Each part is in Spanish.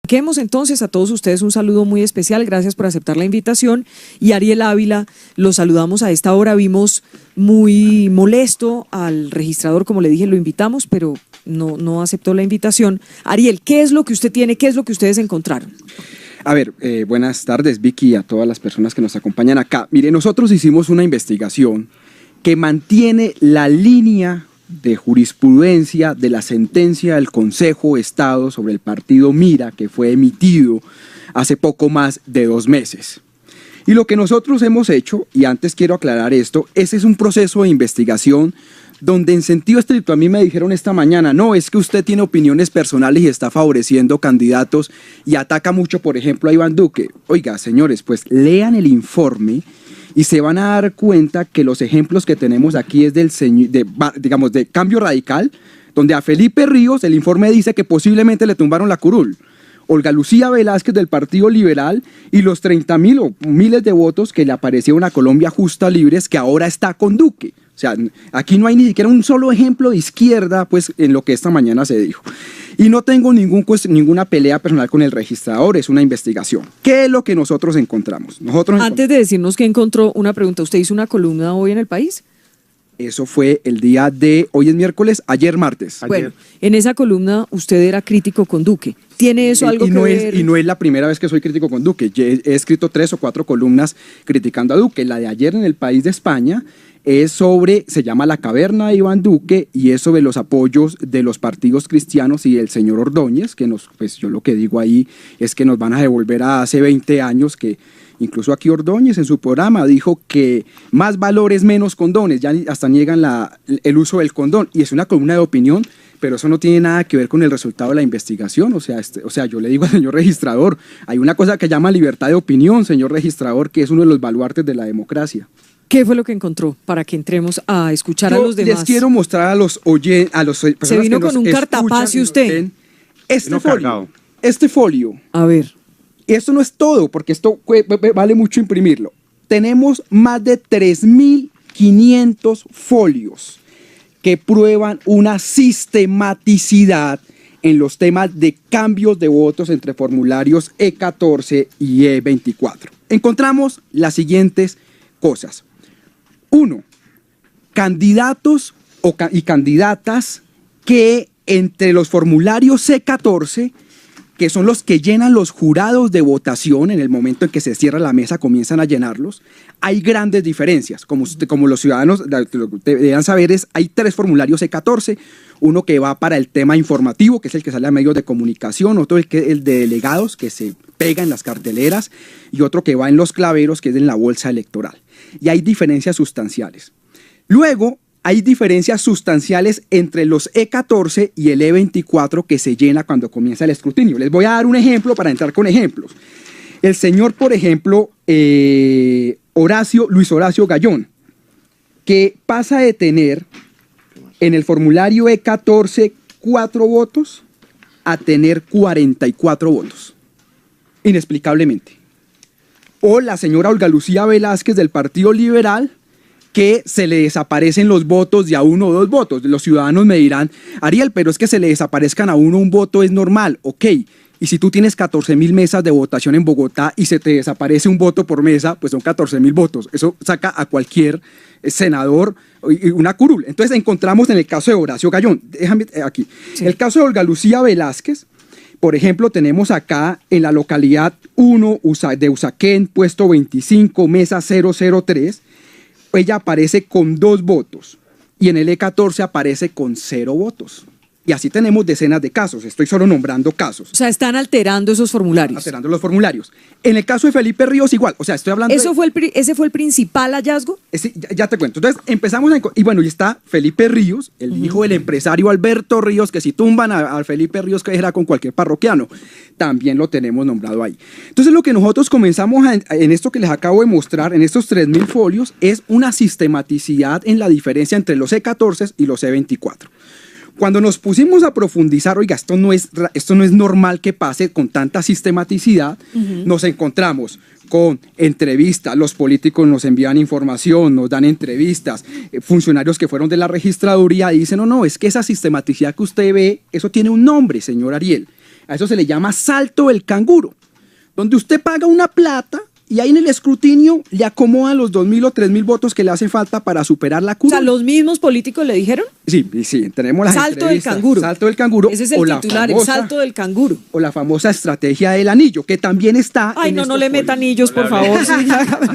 Arranquemos entonces. A todos ustedes un saludo muy especial, gracias por aceptar la invitación. Y Ariel Ávila, los saludamos a esta hora. Vimos muy molesto al registrador, como le dije, lo invitamos, pero no aceptó la invitación. Ariel, ¿qué es lo que usted tiene? ¿Qué es lo que ustedes encontraron? A ver, buenas tardes, Vicky, y a todas las personas que nos acompañan acá. Mire, nosotros hicimos una investigación que mantiene la línea de jurisprudencia de la sentencia del Consejo de Estado sobre el partido Mira, que fue emitido hace poco más de 2 meses. Y lo que nosotros hemos hecho, y antes quiero aclarar esto, ese es un proceso de investigación donde en sentido estricto a mí me dijeron esta mañana, no, es que usted tiene opiniones personales y está favoreciendo candidatos y ataca mucho, por ejemplo, a Iván Duque. Oiga, señores, pues lean el informe y se van a dar cuenta que los ejemplos que tenemos aquí es de Cambio Radical, donde a Felipe Ríos el informe dice que posiblemente le tumbaron la curul. Olga Lucía Velázquez del Partido Liberal y los 30.000 o miles de votos que le aparecieron a Colombia Justa Libres, que ahora está con Duque. O sea, aquí no hay ni siquiera un solo ejemplo de izquierda, pues, en lo que esta mañana se dijo. Y no tengo ninguna pelea personal con el registrador, es una investigación. ¿Qué es lo que nosotros encontramos? Antes de decirnos qué encontró, una pregunta. ¿Usted hizo una columna hoy en El País? Eso fue el día de, hoy es miércoles, ayer martes. Bueno, en esa columna usted era crítico con Duque. ¿Tiene eso algo que ver? Y no es la primera vez que soy crítico con Duque. He escrito 3 o 4 columnas criticando a Duque. La de ayer en El País de España es sobre, se llama La Caverna de Iván Duque, y es sobre los apoyos de los partidos cristianos y del señor Ordóñez, que pues yo lo que digo ahí es que nos van a devolver a hace 20 años, que incluso aquí Ordóñez en su programa dijo que más valores, menos condones, ya hasta niegan el uso del condón, y es una columna de opinión, pero eso no tiene nada que ver con el resultado de la investigación. O sea, yo le digo al señor registrador, hay una cosa que llama libertad de opinión, señor registrador, que es uno de los baluartes de la democracia. ¿Qué fue lo que encontró para que entremos a escuchar a los demás? Les quiero mostrar a los personas se vino que nos con un cartapacio usted. Este folio. A ver. Esto no es todo, porque esto vale mucho imprimirlo. Tenemos más de 3.500 folios que prueban una sistematicidad en los temas de cambios de votos entre formularios E14 y E24. Encontramos las siguientes cosas. 1. Candidatos y candidatas que entre los formularios C14, que son los que llenan los jurados de votación en el momento en que se cierra la mesa, comienzan a llenarlos, hay grandes diferencias. Como los ciudadanos deberían saber, hay 3 formularios C14, uno que va para el tema informativo, que es el que sale a medios de comunicación, otro el de delegados, que se pega en las carteleras, y otro que va en los claveros, que es en la bolsa electoral. Y hay diferencias sustanciales. Luego, hay diferencias sustanciales entre los E14 y el E24 que se llena cuando comienza el escrutinio. Les voy a dar un ejemplo para entrar con ejemplos. El señor, por ejemplo, Luis Horacio Gayón, que pasa de tener en el formulario E14 4 votos a tener 44 votos, inexplicablemente. O la señora Olga Lucía Velázquez del Partido Liberal, que se le desaparecen los votos de a 1 o 2 votos. Los ciudadanos me dirán, Ariel, pero es que se le desaparezcan a 1 un voto es normal. Ok, y si tú tienes 14.000 mesas de votación en Bogotá y se te desaparece un voto por mesa, pues son 14.000 votos. Eso saca a cualquier senador una curul. Entonces encontramos en el caso de Horacio Gayón, déjame aquí, sí. El caso de Olga Lucía Velázquez, por ejemplo, tenemos acá en la localidad 1 de Usaquén, puesto 25, mesa 003, ella aparece con 2 votos y en el E14 aparece con 0 votos. Y así tenemos decenas de casos, estoy solo nombrando casos. O sea, están alterando esos formularios. Alterando los formularios. En el caso de Felipe Ríos igual, o sea, estoy hablando ¿Ese fue el principal hallazgo? Ya te cuento. Entonces empezamos y bueno, y está Felipe Ríos, el hijo del empresario Alberto Ríos, que si tumban a Felipe Ríos, que era con cualquier parroquiano, también lo tenemos nombrado ahí. Entonces lo que nosotros comenzamos en esto que les acabo de mostrar, en estos 3.000 folios, es una sistematicidad en la diferencia entre los E14 y los E24. Cuando nos pusimos a profundizar, oiga, esto no es normal que pase con tanta sistematicidad, nos encontramos con entrevistas, los políticos nos envían información, nos dan entrevistas, funcionarios que fueron de la registraduría y dicen, no, es que esa sistematicidad que usted ve, eso tiene un nombre, señor Ariel. A eso se le llama salto del canguro, donde usted paga una plata y ahí en el escrutinio le acomodan los 2.000 o 3.000 votos que le hacen falta para superar la curva. O sea, ¿los mismos políticos le dijeron? Sí, tenemos las Salto del canguro. Salto del canguro. Ese es el titular, el salto del canguro. O la famosa estrategia del anillo, que también está. Ay, no le meta anillos, por favor.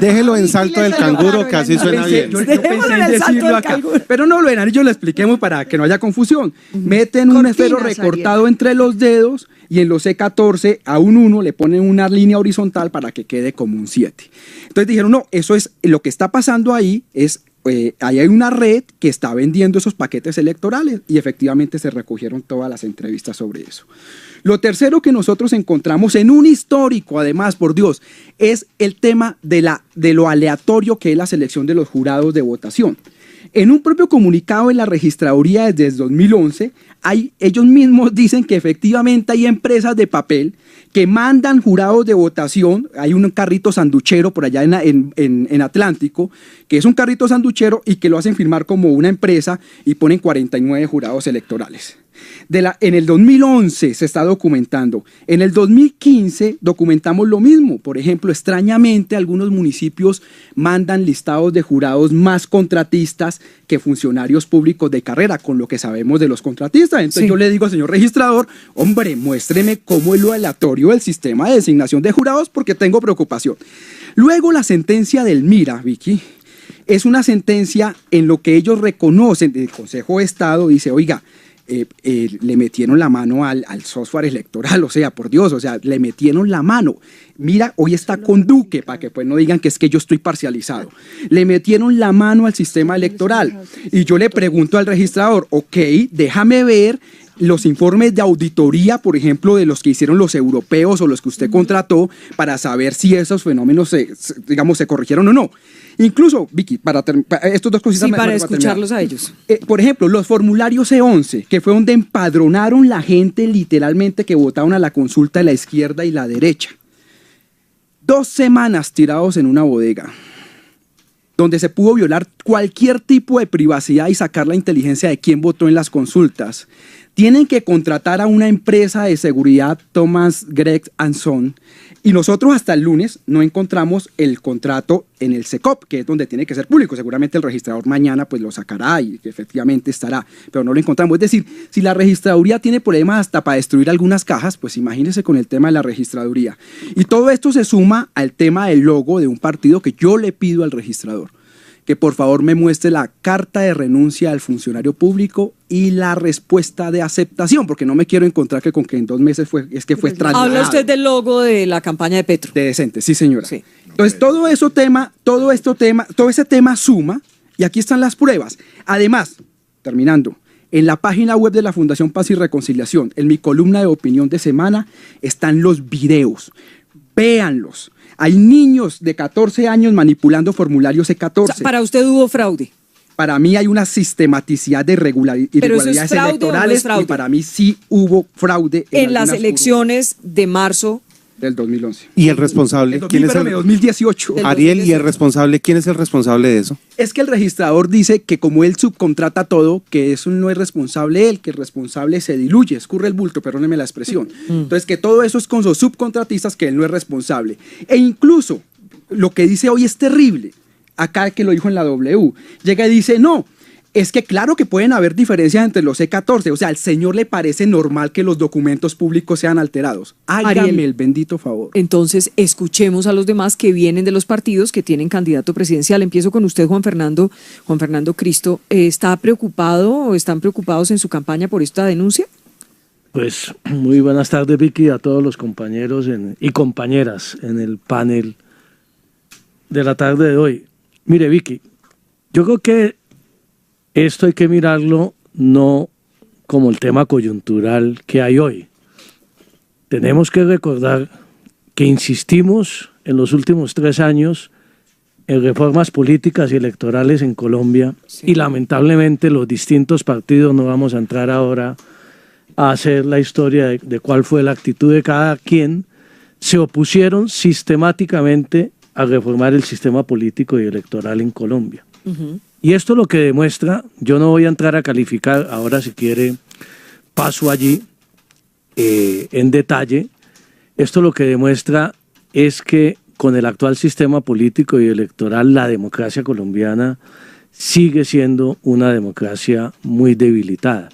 Déjelo en salto del canguro, que así suena bien. Yo pensé en decirlo acá. Pero no, lo del anillo lo expliquemos para que no haya confusión. Meten un esfero recortado entre los dedos y en los C14 a un 1 le ponen una línea horizontal para que quede como un 7. Entonces dijeron, no, eso es lo que está pasando ahí, es ahí hay una red que está vendiendo esos paquetes electorales y efectivamente se recogieron todas las entrevistas sobre eso. Lo tercero que nosotros encontramos en un histórico, además, por Dios, es el tema de lo aleatorio que es la selección de los jurados de votación. En un propio comunicado en la registraduría desde el 2011, ellos mismos dicen que efectivamente hay empresas de papel que mandan jurados de votación. Hay un carrito sanduchero por allá en Atlántico, que es un carrito sanduchero y que lo hacen firmar como una empresa y ponen 49 jurados electorales. En el 2011 se está documentando. En el 2015 documentamos lo mismo. Por ejemplo, extrañamente algunos municipios mandan listados de jurados más contratistas que funcionarios públicos de carrera, con lo que sabemos de los contratistas. Entonces yo le digo al señor registrador, hombre, muéstreme cómo es lo aleatorio del sistema de designación de jurados, porque tengo preocupación. Luego la sentencia del MIRA, Vicky, es una sentencia en lo que ellos reconocen del Consejo de Estado. Dice, oiga, le metieron la mano al software electoral, o sea, por Dios, o sea, le metieron la mano. Mira, hoy está con Duque, para que pues no digan que es que yo estoy parcializado. Le metieron la mano al sistema electoral. Y yo le pregunto al registrador, ok, déjame ver los informes de auditoría, por ejemplo, de los que hicieron los europeos o los que usted contrató, para saber si esos fenómenos se corrigieron o no. Incluso, Vicky, para estos dos cositas. Sí, para escucharlos a ellos. Por ejemplo, los formularios C11, que fue donde empadronaron la gente literalmente que votaron a la consulta de la izquierda y la derecha. 2 semanas tirados en una bodega, donde se pudo violar cualquier tipo de privacidad y sacar la inteligencia de quién votó en las consultas. Tienen que contratar a una empresa de seguridad, Thomas Gregg & Son, y nosotros hasta el lunes no encontramos el contrato en el SECOP, que es donde tiene que ser público. Seguramente el registrador mañana pues lo sacará y efectivamente estará, pero no lo encontramos. Es decir, si la registraduría tiene problemas hasta para destruir algunas cajas, pues imagínense con el tema de la registraduría. Y todo esto se suma al tema del logo de un partido que yo le pido al registrador que por favor me muestre la carta de renuncia al funcionario público y la respuesta de aceptación, porque no me quiero encontrar que con que en 2 meses fue trasladado. Habla usted del logo de la campaña de Petro. De Decente, sí señora. Sí. Entonces todo ese tema suma, y aquí están las pruebas. Además, terminando, en la página web de la Fundación Paz y Reconciliación, en mi columna de opinión de semana, están los videos. Véanlos. Hay niños de 14 años manipulando formularios C14. O sea, ¿para usted hubo fraude? Para mí hay una sistematicidad de irregularidades electorales y para mí sí hubo fraude en las elecciones de marzo del 2011. ¿Y el responsable? ¿Quién es el 2018? Ariel, ¿y el responsable? ¿Quién es el responsable de eso? Es que el registrador dice que como él subcontrata todo, que eso no es responsable él, que el responsable se diluye, escurre el bulto, perdóneme la expresión. Entonces que todo eso es con los subcontratistas, que él no es responsable. E incluso lo que dice hoy es terrible. Acá que lo dijo en la W, llega y dice, no, es que claro que pueden haber diferencias entre los C14, o sea, al señor le parece normal que los documentos públicos sean alterados. Hágame Ariel, el bendito favor. Entonces, escuchemos a los demás que vienen de los partidos que tienen candidato presidencial. Empiezo con usted, Juan Fernando Cristo. ¿Está preocupado o están preocupados en su campaña por esta denuncia? Pues muy buenas tardes, Vicky, a todos los compañeros y compañeras en el panel de la tarde de hoy. Mire, Vicky, yo creo que esto hay que mirarlo no como el tema coyuntural que hay hoy. Tenemos que recordar que insistimos en los últimos 3 años en reformas políticas y electorales en Colombia, sí. Y lamentablemente los distintos partidos, no vamos a entrar ahora a hacer la historia de cuál fue la actitud de cada quien, se opusieron sistemáticamente a reformar el sistema político y electoral en Colombia. Uh-huh. Y esto lo que demuestra, yo no voy a entrar a calificar, ahora si quiere paso allí, en detalle. Esto lo que demuestra es que con el actual sistema político y electoral, la democracia colombiana sigue siendo una democracia muy debilitada.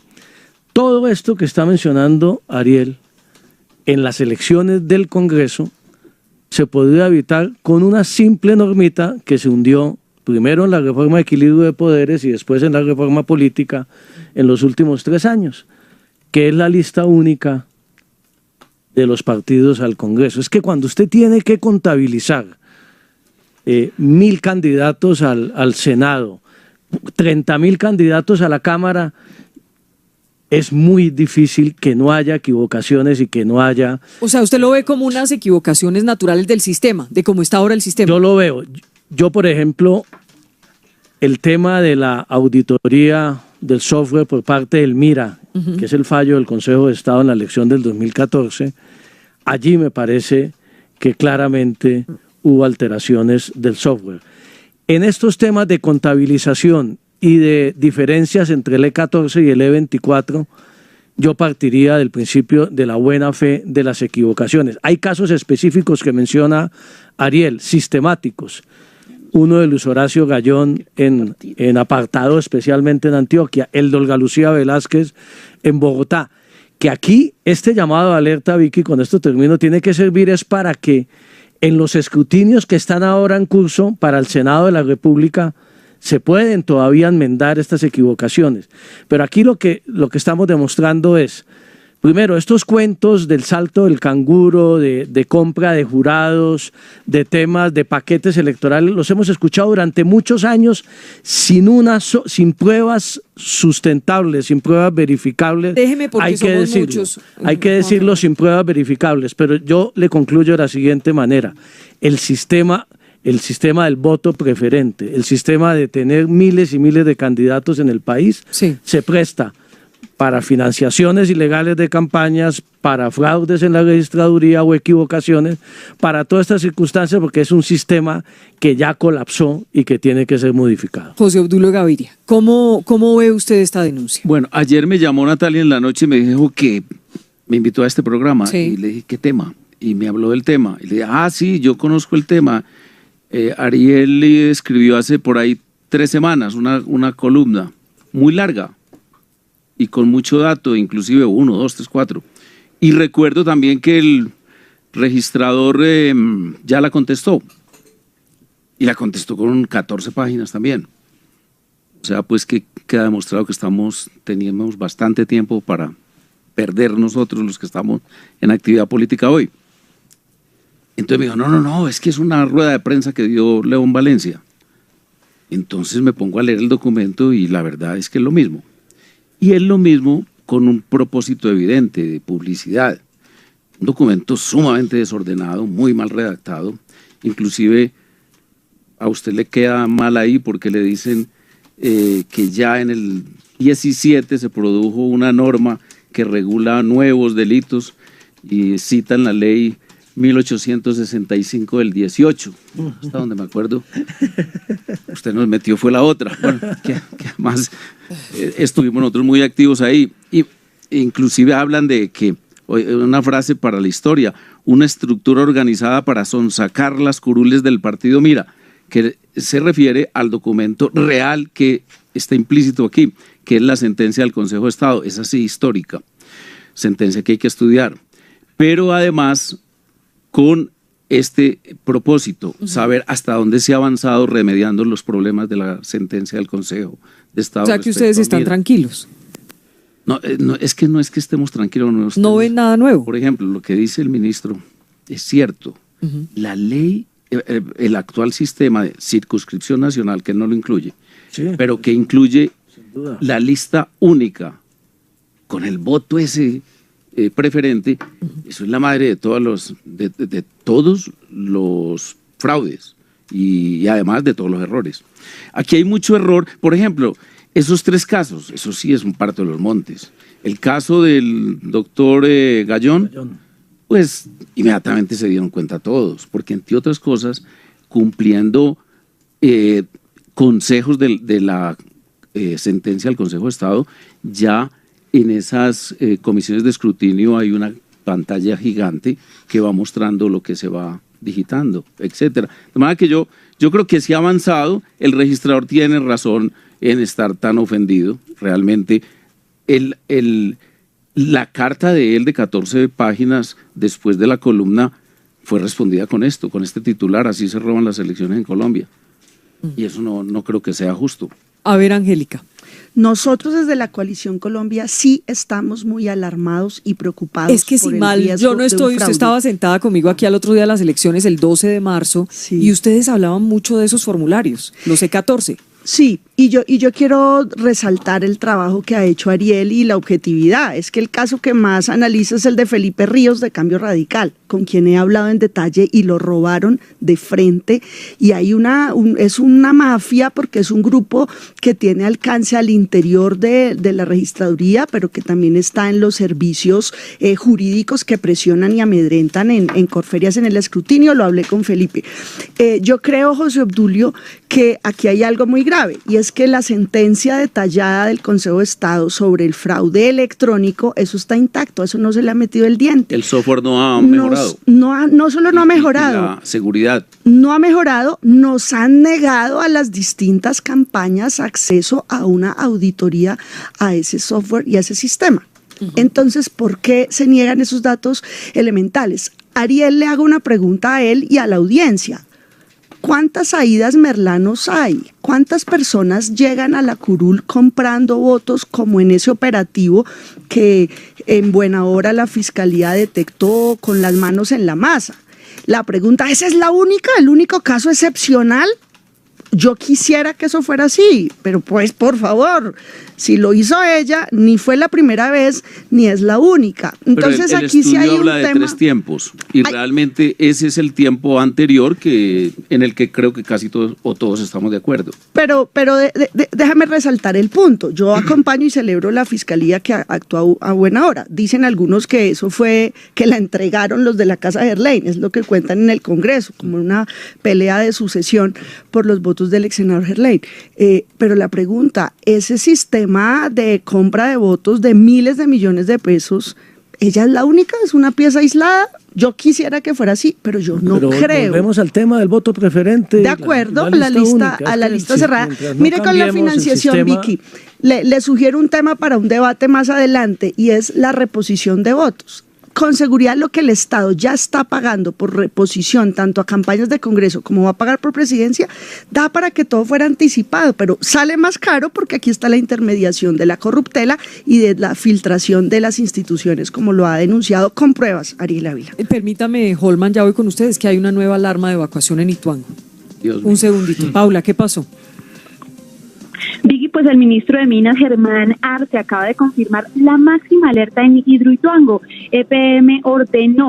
Todo esto que está mencionando Ariel en las elecciones del Congreso se podría evitar con una simple normita que se hundió primero en la reforma de equilibrio de poderes y después en la reforma política en los últimos 3 años, que es la lista única de los partidos al Congreso. Es que cuando usted tiene que contabilizar 1.000 candidatos al Senado, 30.000 candidatos a la Cámara, es muy difícil que no haya equivocaciones y que no haya... O sea, usted lo ve como unas equivocaciones naturales del sistema, de cómo está ahora el sistema. Yo lo veo. Yo, por ejemplo, el tema de la auditoría del software por parte del MIRA, que es el fallo del Consejo de Estado en la elección del 2014, allí me parece que claramente hubo alteraciones del software. En estos temas de contabilización y de diferencias entre el E14 y el E24, yo partiría del principio de la buena fe de las equivocaciones. Hay casos específicos que menciona Ariel, sistemáticos. Uno de Luis Horacio Gallón en Apartado, especialmente en Antioquia, el de Olga Lucía Velázquez en Bogotá. Que aquí este llamado de alerta, Vicky, con esto termino, tiene que servir es para que en los escrutinios que están ahora en curso para el Senado de la República se pueden todavía enmendar estas equivocaciones. Pero aquí lo que estamos demostrando es, primero, estos cuentos del salto del canguro, de compra de jurados, de temas, de paquetes electorales, los hemos escuchado durante muchos años sin pruebas sustentables, sin pruebas verificables. Déjeme, porque somos muchos. Hay que decirlo sin pruebas verificables, pero yo le concluyo de la siguiente manera. El sistema del voto preferente, el sistema de tener miles y miles de candidatos en el país, sí, se presta para financiaciones ilegales de campañas, para fraudes en la registraduría o equivocaciones, para todas estas circunstancias, porque es un sistema que ya colapsó y que tiene que ser modificado. José Obdulio Gaviria, ¿cómo ve usted esta denuncia? Bueno, ayer me llamó Natalia en la noche y me dijo que me invitó a este programa, sí, y le dije, ¿qué tema? Y me habló del tema. Y le dije, sí, yo conozco el tema. Ariel escribió hace por ahí 3 semanas una columna muy larga y con mucho dato, inclusive 1, 2, 3, 4. Y recuerdo también que el registrador ya la contestó. Y la contestó con 14 páginas también. O sea, pues que queda demostrado que teníamos bastante tiempo para perder nosotros los que estamos en actividad política hoy. Entonces me dijo, no, es que es una rueda de prensa que dio León Valencia. Entonces me pongo a leer el documento y la verdad es que es lo mismo. Y es lo mismo con un propósito evidente de publicidad. Un documento sumamente desordenado, muy mal redactado. Inclusive a usted le queda mal ahí porque le dicen que ya en el 17 se produjo una norma que regula nuevos delitos y citan la ley 1865 del 18, hasta donde me acuerdo. Usted nos metió fue la otra. Bueno, que además estuvimos nosotros muy activos ahí. Y inclusive hablan de que, una frase para la historia, una estructura organizada para sonsacar las curules del partido Mira, que se refiere al documento real que está implícito aquí, que es la sentencia del Consejo de Estado. Es así, histórica. Sentencia que hay que estudiar. Pero además, con este propósito, saber hasta dónde se ha avanzado remediando los problemas de la sentencia del Consejo de Estado. O sea, que ustedes están tranquilos. No, es que no es que estemos tranquilos. No ven nada nuevo. Por ejemplo, lo que dice el ministro es cierto. La ley, el actual sistema de circunscripción nacional, que no lo incluye, sí, pero que incluye la lista única con el voto ese preferente, eso es la madre de todos los fraudes y además de todos los errores. Aquí hay mucho error. Por ejemplo, esos 3 casos, eso sí es un parto de los montes. El caso del doctor Gallón, pues inmediatamente se dieron cuenta todos, porque entre otras cosas, cumpliendo consejos de la sentencia del Consejo de Estado, ya en esas comisiones de escrutinio hay una pantalla gigante que va mostrando lo que se va digitando, etcétera. De manera que yo creo que sí ha avanzado, el registrador tiene razón en estar tan ofendido. Realmente la carta de él de 14 páginas después de la columna fue respondida con esto, con este titular: así se roban las elecciones en Colombia. Y eso no creo que sea justo. A ver, Angélica. Nosotros desde la Coalición Colombia sí estamos muy alarmados y preocupados. Es que si mal yo no estoy, usted estaba sentada conmigo aquí al otro día de las elecciones, el 12 de marzo, sí, y ustedes hablaban mucho de esos formularios, los E14. Sí, y yo quiero resaltar el trabajo que ha hecho Ariel y la objetividad. Es que el caso que más analiza es el de Felipe Ríos de Cambio Radical, con quien he hablado en detalle y lo robaron de frente. Y hay es una mafia porque es un grupo que tiene alcance al interior de la registraduría, pero que también está en los servicios jurídicos que presionan y amedrentan en Corferias en el escrutinio. Lo hablé con Felipe. Yo creo, José Obdulio, que aquí hay algo muy grave, y es que la sentencia detallada del Consejo de Estado sobre el fraude electrónico, eso está intacto, eso no se le ha metido el diente. El software no ha mejorado. No solo no ha mejorado. La seguridad. No ha mejorado, nos han negado a las distintas campañas acceso a una auditoría a ese software y a ese sistema. Entonces, ¿por qué se niegan esos datos elementales? Ariel, le hago una pregunta a él y a la audiencia. ¿Cuántas Aidas Merlanos hay? ¿Cuántas personas llegan a la curul comprando votos como en ese operativo que en buena hora la Fiscalía detectó con las manos en la masa? La pregunta, ¿esa es la única, el único caso excepcional? Yo quisiera que eso fuera así, pero pues por favor, si lo hizo ella, ni fue la primera vez, ni es la única. Entonces pero el aquí sí hay un habla de tema. 3 tiempos, y realmente ese es el tiempo anterior en el que creo que casi todos estamos de acuerdo. Pero déjame resaltar el punto. Yo acompaño y celebro la Fiscalía que actuó a buena hora. Dicen algunos que eso fue que la entregaron los de la Casa Gerlain, es lo que cuentan en el Congreso, como una pelea de sucesión por los votos del ex senador Gerlain. Pero la pregunta, ese sistema de compra de votos de miles de millones de pesos, ¿ella es la única? ¿Es una pieza aislada? Yo quisiera que fuera así, pero yo no creo. Volvemos al tema del voto preferente. De acuerdo, a la lista cerrada. Mire, con la financiación, Vicky, le sugiero un tema para un debate más adelante, y es la reposición de votos. Con seguridad lo que el Estado ya está pagando por reposición, tanto a campañas de Congreso como va a pagar por presidencia, da para que todo fuera anticipado, pero sale más caro porque aquí está la intermediación de la corruptela y de la filtración de las instituciones, como lo ha denunciado con pruebas Ariel Ávila. Permítame, Holman, ya voy con ustedes, que hay una nueva alarma de evacuación en Ituango. Un segundito. Paula, ¿qué pasó? Vicky, pues el ministro de Minas, Germán Arce, acaba de confirmar la máxima alerta en Hidroituango. EPM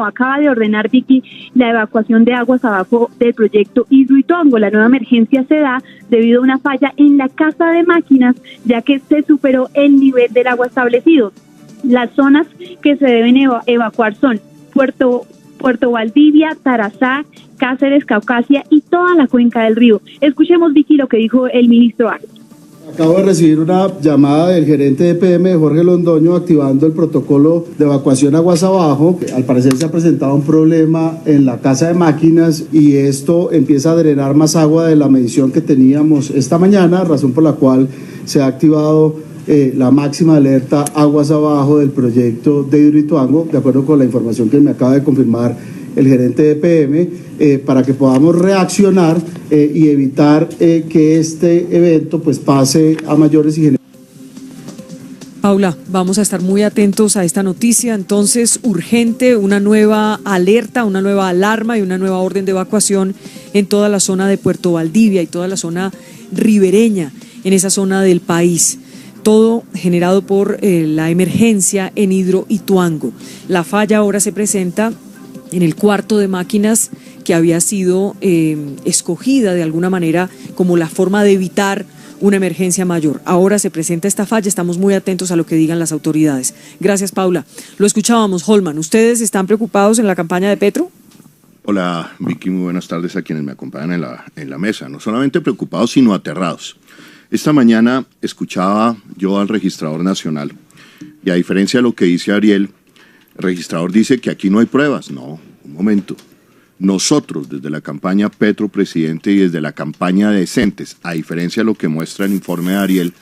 acaba de ordenar, Vicky, la evacuación de aguas abajo del proyecto Hidroituango. La nueva emergencia se da debido a una falla en la casa de máquinas, ya que se superó el nivel del agua establecido. Las zonas que se deben evacuar son Puerto Valdivia, Tarazá, Cáceres, Caucasia y toda la cuenca del río. Escuchemos, Vicky, lo que dijo el ministro Arce. Acabo de recibir una llamada del gerente de EPM, Jorge Londoño, activando el protocolo de evacuación aguas abajo. Al parecer se ha presentado un problema en la casa de máquinas y esto empieza a drenar más agua de la medición que teníamos esta mañana, razón por la cual se ha activado la máxima alerta aguas abajo del proyecto de Hidroituango, de acuerdo con la información que me acaba de confirmar el gerente de EPM, para que podamos reaccionar y evitar que este evento pues pase a mayores y Paula, vamos a estar muy atentos a esta noticia. Entonces, urgente, una nueva alerta, una nueva alarma y una nueva orden de evacuación en toda la zona de Puerto Valdivia y toda la zona ribereña, en esa zona del país. Todo generado por la emergencia en Hidroituango. La falla ahora se presenta en el cuarto de máquinas que había sido escogida de alguna manera como la forma de evitar una emergencia mayor. Ahora se presenta esta falla, estamos muy atentos a lo que digan las autoridades. Gracias, Paula. Lo escuchábamos, Holman. ¿Ustedes están preocupados en la campaña de Petro? Hola, Vicky, muy buenas tardes a quienes me acompañan en la mesa. No solamente preocupados, sino aterrados. Esta mañana escuchaba yo al registrador nacional Y a diferencia de lo que dice Ariel, el registrador dice que aquí no hay pruebas. No, un momento. Nosotros, desde la campaña Petro Presidente y desde la campaña Decentes, a diferencia de lo que muestra el informe de Ariel,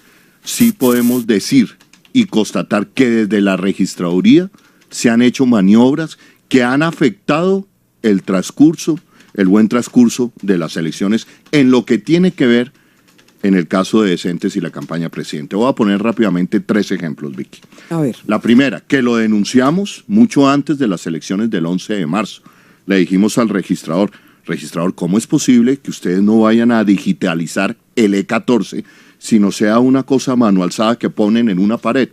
sí podemos decir y constatar que desde la registraduría se han hecho maniobras que han afectado el buen transcurso de las elecciones en lo que tiene que ver en el caso de Decentes y la campaña Presidente. Voy a poner rápidamente 3 ejemplos, Vicky. A ver. La primera, que lo denunciamos mucho antes de las elecciones del 11 de marzo. Le dijimos al registrador, ¿cómo es posible que ustedes no vayan a digitalizar el E14 sino sea una cosa manualzada que ponen en una pared?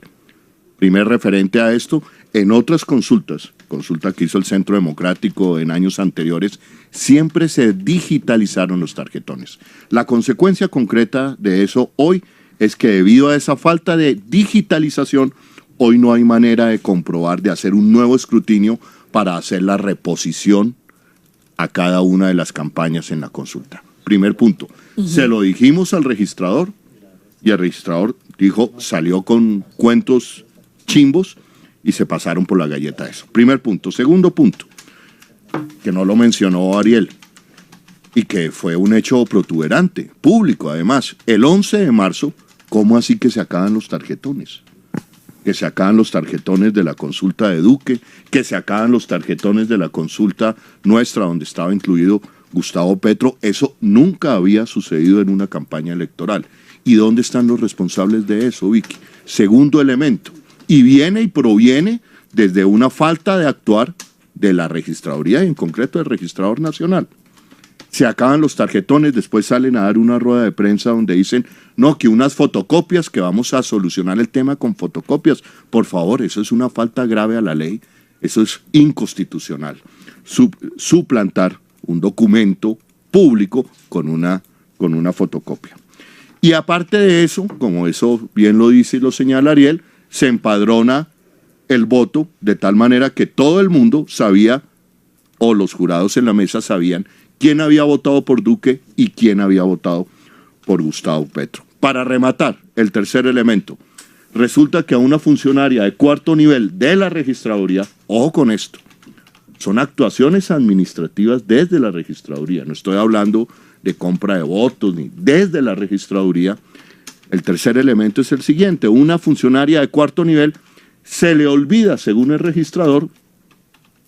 Primer referente a esto, en otras consulta que hizo el Centro Democrático en años anteriores, siempre se digitalizaron los tarjetones. La consecuencia concreta de eso hoy es que debido a esa falta de digitalización, hoy no hay manera de comprobar, de hacer un nuevo escrutinio para hacer la reposición a cada una de las campañas en la consulta. Primer punto. Se lo dijimos al registrador y el registrador salió con cuentos chimbos y se pasaron por la galleta eso. Primer punto. Segundo punto, que no lo mencionó Ariel y que fue un hecho protuberante, público además. El 11 de marzo, ¿cómo así que se acaban los tarjetones? Que se acaban los tarjetones de la consulta de Duque, que se acaban los tarjetones de la consulta nuestra donde estaba incluido Gustavo Petro. Eso nunca había sucedido en una campaña electoral. ¿Y dónde están los responsables de eso, Vicky? Segundo elemento, y viene y proviene desde una falta de actuar de la registraduría y en concreto del registrador nacional. Se acaban los tarjetones, después salen a dar una rueda de prensa donde dicen, no, que unas fotocopias, que vamos a solucionar el tema con fotocopias. Por favor, eso es una falta grave a la ley, eso es inconstitucional. Suplantar un documento público con una fotocopia. Y aparte de eso, como eso bien lo dice y lo señala Ariel, se empadrona el voto de tal manera que todo el mundo sabía, o los jurados en la mesa sabían, quién había votado por Duque y quién había votado por Gustavo Petro. Para rematar, el tercer elemento, resulta que a una funcionaria de 4º nivel de la registraduría, ojo con esto, son actuaciones administrativas desde la registraduría, no estoy hablando de compra de votos, ni desde la registraduría. El tercer elemento es el siguiente, una funcionaria de 4º nivel se le olvida, según el registrador,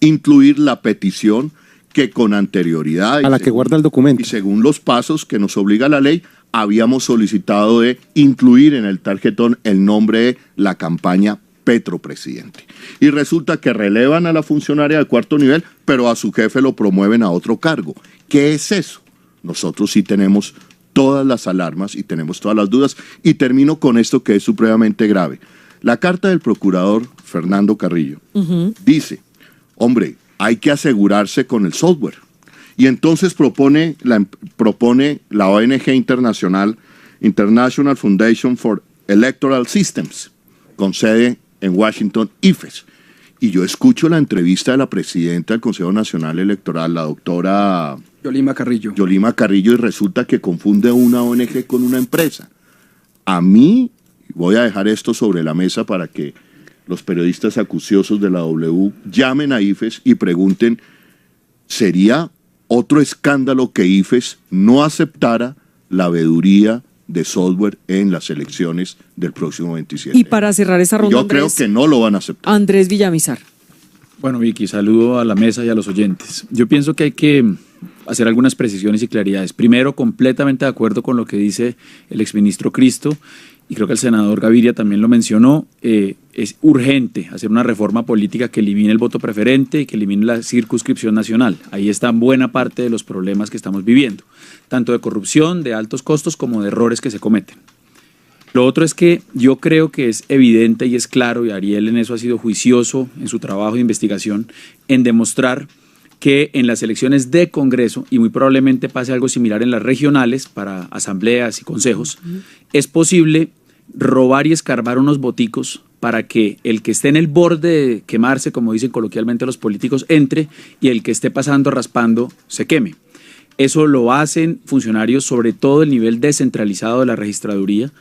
incluir la petición que con anterioridad a la que guarda el documento y según los pasos que nos obliga la ley, habíamos solicitado de incluir en el tarjetón el nombre de la campaña Petro Presidente. Y resulta que relevan a la funcionaria de 4º nivel, pero a su jefe lo promueven a otro cargo. ¿Qué es eso? Nosotros sí tenemos todas las alarmas y tenemos todas las dudas. Y termino con esto que es supremamente grave. La carta del procurador Fernando Carrillo dice, hombre, hay que asegurarse con el software. Y entonces propone la ONG internacional, International Foundation for Electoral Systems, con sede en Washington, IFES. Y yo escucho la entrevista de la presidenta del Consejo Nacional Electoral, la doctora Yolima Carrillo, y resulta que confunde una ONG con una empresa. A mí, voy a dejar esto sobre la mesa para que los periodistas acuciosos de la W llamen a IFES y pregunten, ¿sería otro escándalo que IFES no aceptara la veeduría de software en las elecciones del próximo 27? Y para cerrar esta ronda, yo creo que no lo van a aceptar. Andrés Villamizar. Bueno, Vicky, saludo a la mesa y a los oyentes. Yo pienso que hay que hacer algunas precisiones y claridades. Primero, completamente de acuerdo con lo que dice el exministro Cristo, y creo que el senador Gaviria también lo mencionó, es urgente hacer una reforma política que elimine el voto preferente y que elimine la circunscripción nacional. Ahí está buena parte de los problemas que estamos viviendo, tanto de corrupción, de altos costos, como de errores que se cometen. Lo otro es que yo creo que es evidente y es claro, y Ariel en eso ha sido juicioso en su trabajo de investigación, en demostrar que en las elecciones de Congreso, y muy probablemente pase algo similar en las regionales para asambleas y consejos, es posible robar y escarbar unos boticos para que el que esté en el borde de quemarse, como dicen coloquialmente los políticos, entre, y el que esté pasando raspando se queme. Eso lo hacen funcionarios, sobre todo el nivel descentralizado de la registraduría.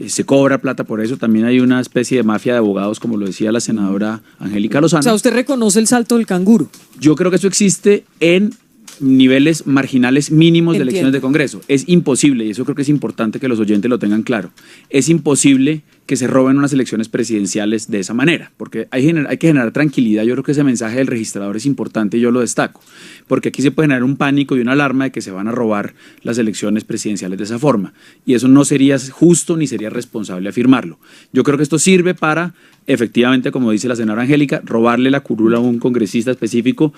Se cobra plata por eso. También hay una especie de mafia de abogados, como lo decía la senadora Angélica Lozano. O sea, ¿usted reconoce el salto del canguro? Yo creo que eso existe en niveles marginales mínimos de elecciones de Congreso. Es imposible, y eso creo que es importante que los oyentes lo tengan claro, es imposible que se roben unas elecciones presidenciales de esa manera, porque hay que generar tranquilidad. Yo creo que ese mensaje del registrador es importante y yo lo destaco, porque aquí se puede generar un pánico y una alarma de que se van a robar las elecciones presidenciales de esa forma, y eso no sería justo ni sería responsable afirmarlo. Yo creo que esto sirve para, efectivamente, como dice la senadora Angélica, robarle la curula a un congresista específico.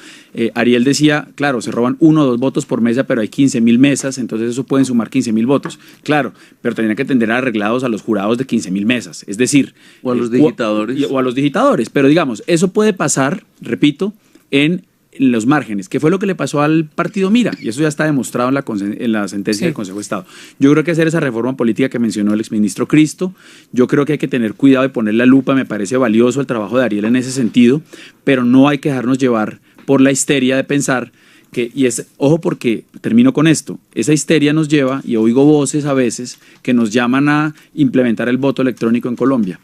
Ariel decía, claro, se roban 1 o 2 votos por mesa, pero hay 15.000 mesas, entonces eso pueden sumar 15.000 votos. Claro, pero tendrían que tender arreglados a los jurados de 15.000 mesas, es decir... O a los digitadores. O a los digitadores, pero digamos, eso puede pasar, repito, en los márgenes, que fue lo que le pasó al partido Mira, y eso ya está demostrado en la sentencia del Consejo de Estado. Yo creo que hacer esa reforma política que mencionó el exministro Cristo, yo creo que hay que tener cuidado de poner la lupa, me parece valioso el trabajo de Ariel en ese sentido, pero no hay que dejarnos llevar por la histeria de pensar que, ojo, porque termino con esto, esa histeria nos lleva, y oigo voces a veces que nos llaman a implementar el voto electrónico en Colombia.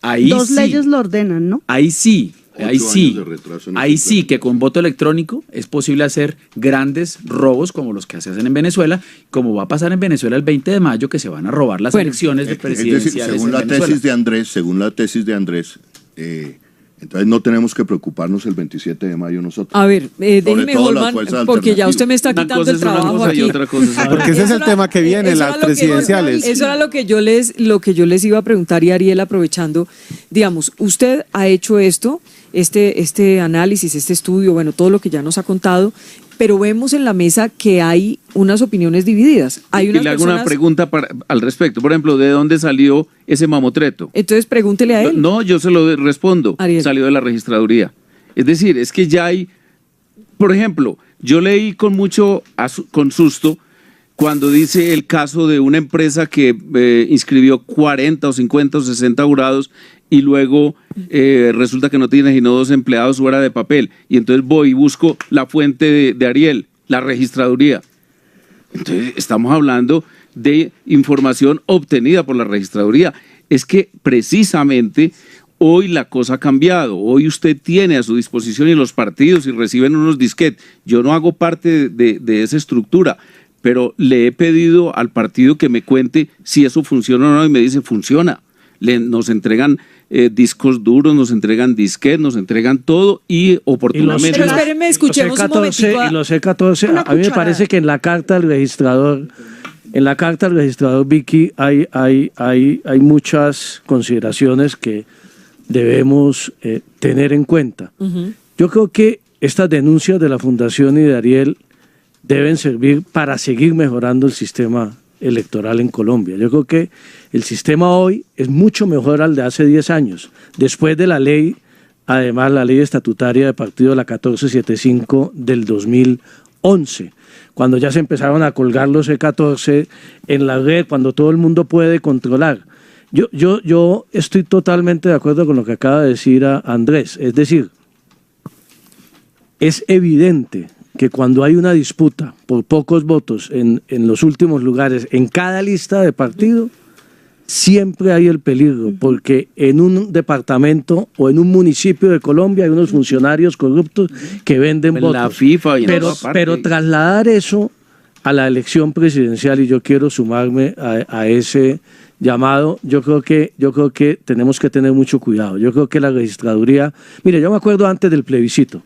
Ahí Dos leyes lo ordenan, ¿no? Ahí sí, que con voto electrónico es posible hacer grandes robos como los que se hacen en Venezuela, como va a pasar en Venezuela el 20 de mayo, que se van a robar las elecciones de presidenciales. Es decir, según la tesis de Andrés, entonces no tenemos que preocuparnos el 27 de mayo nosotros. A ver, déjeme, Holman, porque ya usted me está quitando el trabajo aquí. Porque ese es el tema que viene, las presidenciales. Eso era lo que yo les iba a preguntar, y Ariel, aprovechando, digamos, usted ha hecho este análisis, este estudio, bueno, todo lo que ya nos ha contado, pero vemos en la mesa que hay unas opiniones divididas. Hay unas y le hago una pregunta al respecto. Por ejemplo, ¿de dónde salió ese mamotreto? Entonces pregúntele a él. No, yo se lo respondo. Ariel. Salió de la registraduría. Es decir, es que ya hay... Por ejemplo, yo leí con susto cuando dice el caso de una empresa que inscribió 40 o 50 o 60 jurados y luego resulta que no tiene sino 2 empleados fuera de papel. Y entonces voy y busco la fuente de Ariel, la registraduría. Entonces estamos hablando de información obtenida por la registraduría. Es que precisamente hoy la cosa ha cambiado. Hoy usted tiene a su disposición y los partidos y reciben unos disquetes. Yo no hago parte de esa estructura, pero le he pedido al partido que me cuente si eso funciona o no, y me dice funciona. Nos entregan discos duros, nos entregan disquetes, nos entregan todo, y oportunamente... Pero espérenme, escuchemos un momentico. Y los C14, a mí me parece que en la carta del registrador, Vicky, hay muchas consideraciones que debemos tener en cuenta. Yo creo que estas denuncias de la Fundación y de Ariel deben servir para seguir mejorando el sistema electoral en Colombia. Yo creo que el sistema hoy es mucho mejor al de hace 10 años. Después de la ley, además la ley estatutaria de partido, la 1475 del 2011, cuando ya se empezaron a colgar los C14 en la red, cuando todo el mundo puede controlar. Yo estoy totalmente de acuerdo con lo que acaba de decir Andrés. Es decir, es evidente que cuando hay una disputa por pocos votos en los últimos lugares, en cada lista de partido, siempre hay el peligro, porque en un departamento o en un municipio de Colombia hay unos funcionarios corruptos que venden votos. La FIFA y pero trasladar eso a la elección presidencial, y yo quiero sumarme a ese llamado, yo creo que tenemos que tener mucho cuidado. Yo creo que la registraduría, mire, yo me acuerdo antes del plebiscito,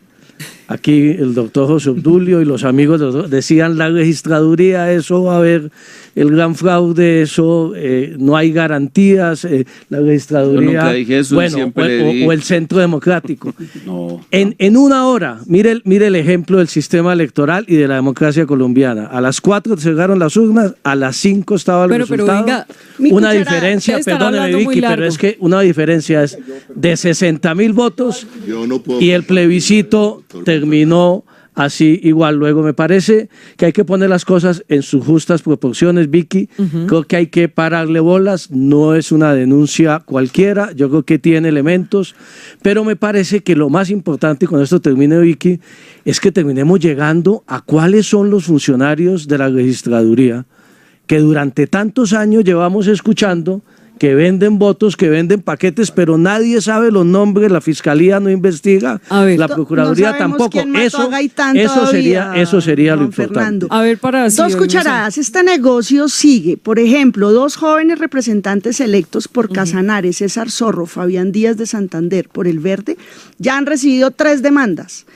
aquí el doctor José Obdulio y los amigos decían la registraduría, eso va a haber el gran fraude, eso no hay garantías, la registraduría, yo nunca dije eso, bueno, o el centro democrático. No. En una hora, mire el ejemplo del sistema electoral y de la democracia colombiana. A las 4 cerraron las urnas, a las 5 estaba el resultado. Pero venga, una diferencia, perdóneme Vicky, pero es que una diferencia es de 60.000 votos y el plebiscito terminó así igual. Luego me parece que hay que poner las cosas en sus justas proporciones, Vicky. Creo que hay que pararle bolas, no es una denuncia cualquiera, yo creo que tiene elementos, pero me parece que lo más importante, y con esto termine, Vicky, es que terminemos llegando a cuáles son los funcionarios de la registraduría que durante tantos años llevamos escuchando que venden votos, que venden paquetes, pero nadie sabe los nombres, la fiscalía no investiga, la procuraduría tampoco. Eso sería lo importante. Fernando. A ver, para dos cucharadas. Este negocio sigue. Por ejemplo, 2 jóvenes representantes electos por Casanares, César Zorro, Fabián Díaz de Santander, por el Verde, ya han recibido 3 demandas.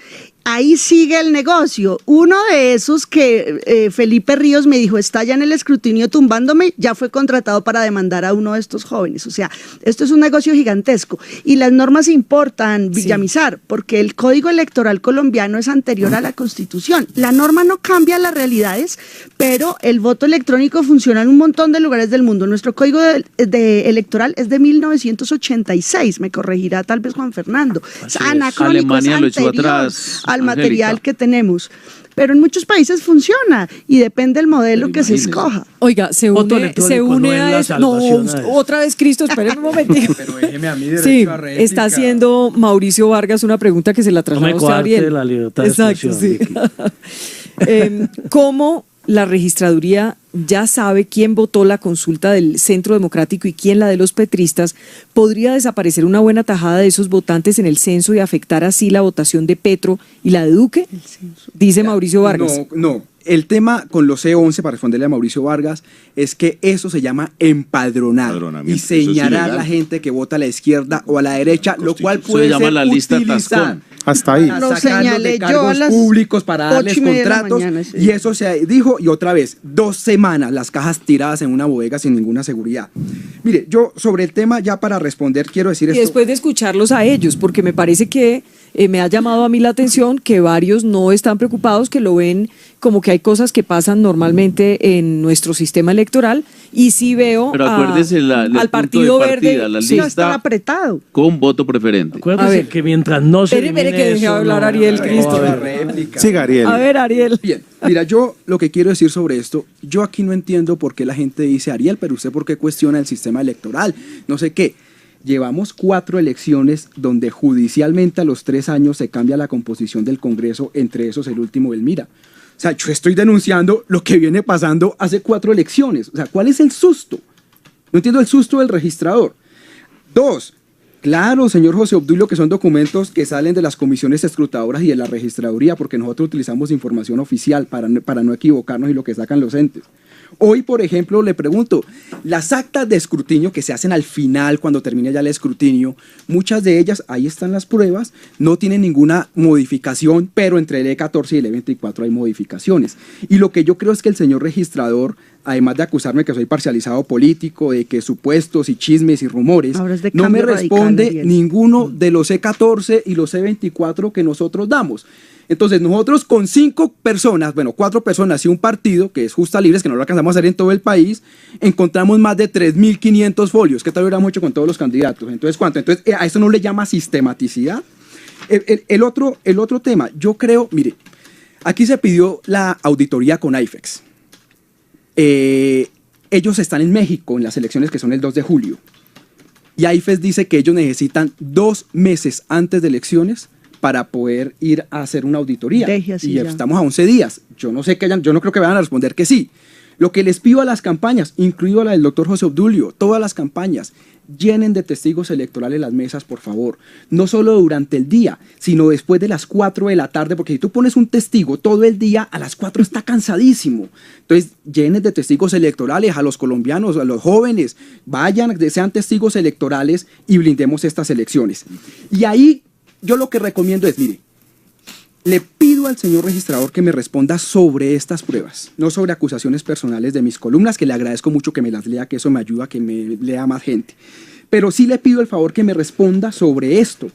Ahí sigue el negocio. Uno de esos que Felipe Ríos me dijo, está ya en el escrutinio tumbándome, ya fue contratado para demandar a uno de estos jóvenes. O sea, esto es un negocio gigantesco. Y las normas importan, Villamizar, porque el Código Electoral colombiano es anterior a la Constitución. La norma no cambia las realidades, pero el voto electrónico funciona en un montón de lugares del mundo. Nuestro Código electoral es de 1986, me corregirá tal vez Juan Fernando. Es anacrónico, Alemania lo echó anterior atrás. al material que tenemos. Pero en muchos países funciona y depende del modelo que se escoja. Oiga, se une a eso. No, otra vez Cristo, espérenme un momentito. Pero déjeme a mí derecho Sí, a réplica. está haciendo Mauricio Vargas una pregunta que se la trasladó a usted, Ariel. La libertad de Exacto, sí. ¿Cómo la registraduría ya sabe quién votó la consulta del Centro Democrático y quién la de los petristas? ¿Podría desaparecer una buena tajada de esos votantes en el censo y afectar así la votación de Petro y la de Duque? Dice Mauricio Vargas. No. El tema con los C11, para responderle a Mauricio Vargas, es que eso se llama empadronamiento y señalar a la gente que vota a la izquierda o a la derecha, lo cual puede ser la lista utilizado. Hasta ahí. Lo señalé yo a las públicos para darles 8:30 de la contratos mañana, sí. y eso se dijo, y otra vez, 2 semanas las cajas tiradas en una bodega sin ninguna seguridad. Mire, yo sobre el tema ya para responder quiero decir Y esto. después de escucharlos a ellos, porque me parece que me ha llamado a mí la atención que varios no están preocupados, que lo ven como que hay cosas que pasan normalmente en nuestro sistema electoral, y sí veo Pero acuérdese al Partido Verde, la sí, lista está apretado. con voto preferente. Acuérdese que mientras no se Espere que deje hablar Ariel, Cristo. Siga, Ariel. A ver, Ariel. Bien, mira, yo lo que quiero decir sobre esto, yo aquí no entiendo por qué la gente dice, Ariel, pero usted por qué cuestiona el sistema electoral, no sé qué. Llevamos 4 elecciones donde judicialmente a los 3 años se cambia la composición del Congreso, entre esos el último Belmira. O sea, yo estoy denunciando lo que viene pasando hace 4 elecciones. O sea, ¿cuál es el susto? No entiendo el susto del registrador. 2, claro, señor José Obdulio, que son documentos que salen de las comisiones escrutadoras y de la registraduría, porque nosotros utilizamos información oficial para no equivocarnos y lo que sacan los entes. Hoy, por ejemplo, le pregunto, las actas de escrutinio que se hacen al final, cuando termina ya el escrutinio, muchas de ellas, ahí están las pruebas, no tienen ninguna modificación, pero entre el E14 y el E24 hay modificaciones. Y lo que yo creo es que el señor registrador, además de acusarme que soy parcializado político, de que supuestos y chismes y rumores, no me responde ninguno de los E14 y los E24 que nosotros damos. Entonces nosotros con 5 personas, bueno, 4 personas y un partido, que es Justa Libres, que no lo alcanzamos a hacer en todo el país, encontramos más de 3.500 folios. ¿Qué tal hubiéramos hecho con todos los candidatos? Entonces, ¿cuánto? Entonces, ¿a eso no le llama sistematicidad? El otro tema, yo creo, mire, aquí se pidió la auditoría con IFEX. Ellos están en México en las elecciones que son el 2 de julio. Y IFEX dice que ellos necesitan 2 meses antes de elecciones para poder ir a hacer una auditoría. Y estamos a 11 días. Yo no creo que vayan a responder que sí. Lo que les pido a las campañas, incluido a la del doctor José Obdulio, todas las campañas, llenen de testigos electorales las mesas, por favor. No solo durante el día, sino después de las 4 de la tarde, porque si tú pones un testigo todo el día, a las 4 está cansadísimo. Entonces, llenen de testigos electorales a los colombianos, a los jóvenes, vayan, sean testigos electorales y blindemos estas elecciones. Y ahí yo lo que recomiendo es, mire, le pido al señor registrador que me responda sobre estas pruebas, no sobre acusaciones personales de mis columnas, que le agradezco mucho que me las lea, que eso me ayuda a que me lea más gente. Pero sí le pido el favor que me responda sobre esto.